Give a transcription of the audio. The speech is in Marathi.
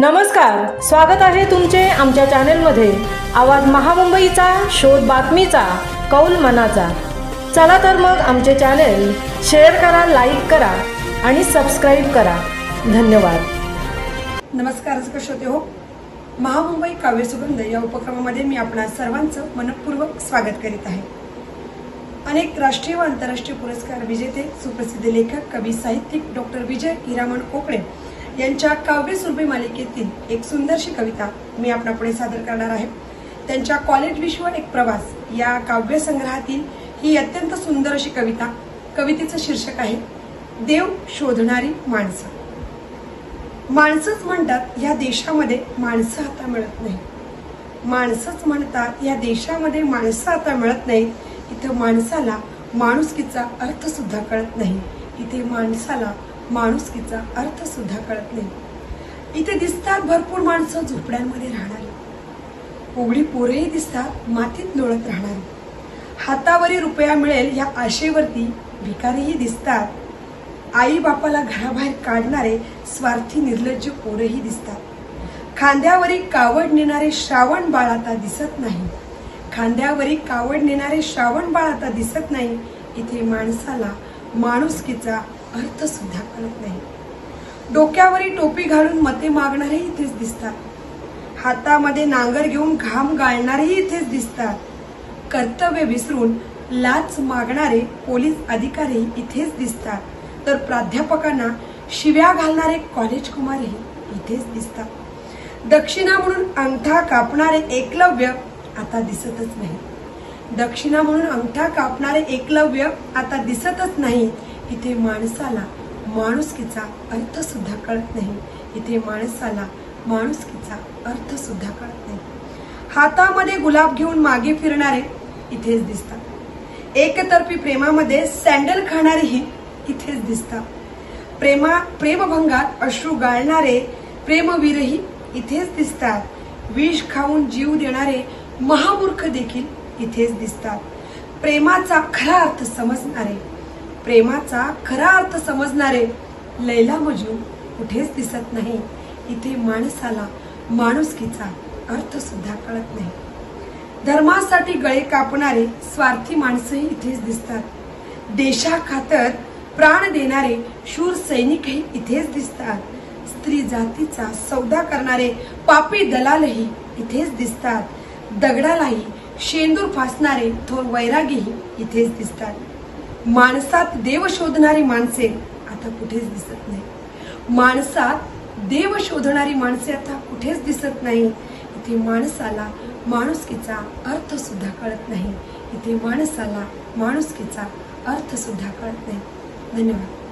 नमस्कार, स्वागत आहे तुमचे आमच्या चॅनलमध्ये। आवाज महामुंबईचा, शोध बातमीचा, कौल मनाचा। चला तर मग आमचे चॅनल शेअर करा, लाईक करा आणि सबस्क्राइब करा। धन्यवाद। नमस्कार, कसे हो? महामुंबई काव्य सुगंध या उपक्रमामध्ये मी आपणा सर्वांचं मनपूर्वक स्वागत करीत आहे। अनेक राष्ट्रीय व आंतरराष्ट्रीय पुरस्कार विजेते सुप्रसिद्ध लेखक, कवी, साहित्यिक डॉक्टर विजय हिरामण कोकणे यांच्या काव्य सुरभी मालिकेतील एक सुंदरशी कविता मी आपणापुढे सादर करणार आहे। त्यांच्या कॉलेज विश्व एक प्रवास या काव्य संग्रहातील ही अत्यंत सुंदर अशी कविता। कवितेचं शीर्षक आहे देव शोधणारी माणसं। माणसंच म्हणतात या देशामध्ये माणसं आता मिळत नाही। माणसंच म्हणतात या देशामध्ये माणसं आता मिळत नाहीत। इथं माणसाला माणुसकीचा अर्थ सुद्धा कळत नाही। इथे माणसाला माणुसकीचा अर्थ सुद्धा कळत नाही। इथे दिसतात भरपूर माणसं झोपड्यांमध्ये राहणारी, उघडी पोरेही दिसतात मातीत लोळत राहणारी। हातावरी रुपया मिळेल या आशेवरती भिकारीही दिसतात। आई बापाला घराबाहेर काढणारे स्वार्थी निर्लज्ज पोरेही दिसतात। खांद्यावरी कावड नेणारे श्रावण बाळ आता दिसत नाही। खांद्यावरी कावड नेणारे श्रावण बाळ आता दिसत नाही। इथे माणसाला माणुसकीचा अर्थ सुद्धा कळत नाही। डोक्यावरी टोपी घालून मते मागणारे इथेच दिसतात। हातामध्ये नांगर घेऊन घाम गाळणारेही इथेच दिसतात। कर्तव्य विसरून लाच मागणारे पोलीस अधिकारी इथेच दिसतात। तर प्राध्यापकांना शिव्या घालणारे कॉलेज कुमारही इथेच दिसतात। दक्षिणा म्हणून अंगठा कापणारे एकलव्य आता दिसतच नाही। दक्षिणा म्हणून अंगठा कापणारे एकलव्य आता दिसतच नाही। इथे माणसाला माणुसकीचा अर्थ सुद्धा कळत नाही। इथे माणसाला माणुसकीचा अर्थ सुद्धा कळत नाही। हातामध्ये गुलाब घेऊन मागे फिरणारे इथेच दिसतात। एकतर्फी प्रेमामध्ये सँडल खाणारेही इथेच दिसतात। प्रेमभंगात अश्रू गाळणारे प्रेमवीरही इथेच दिसतात। विष खाऊन जीव देणारे महामूर्ख देखील इथेच दिसतात। प्रेमाचा खरा अर्थ समजणारे लैला मजनू कुठेच दिसत नाही। इथे माणसाला माणुसकीचा अर्थ सुद्धा कळत नाही। धर्मासाठी गळे कापणारे स्वार्थी माणसंही इथेच दिसतात। देशाखातर प्राण देणारे शूर सैनिकही इथेच दिसतात। स्त्री जातीचा सौदा करणारे पापी दलालही इथेच दिसतात। दगडालाही शेंदूर फासणारे थोर वैरागीही इथेच दिसतात। माणसात देव शोधणारी माणसे आता कुठेच दिसत नाही। माणसात देव शोधणारी माणसे आता कुठेच दिसत नाही। इथे माणसाला माणुसकीचा अर्थ सुद्धा कळत नाही। इथे माणसाला माणुसकीचा अर्थ सुद्धा कळत नाही। धन्यवाद।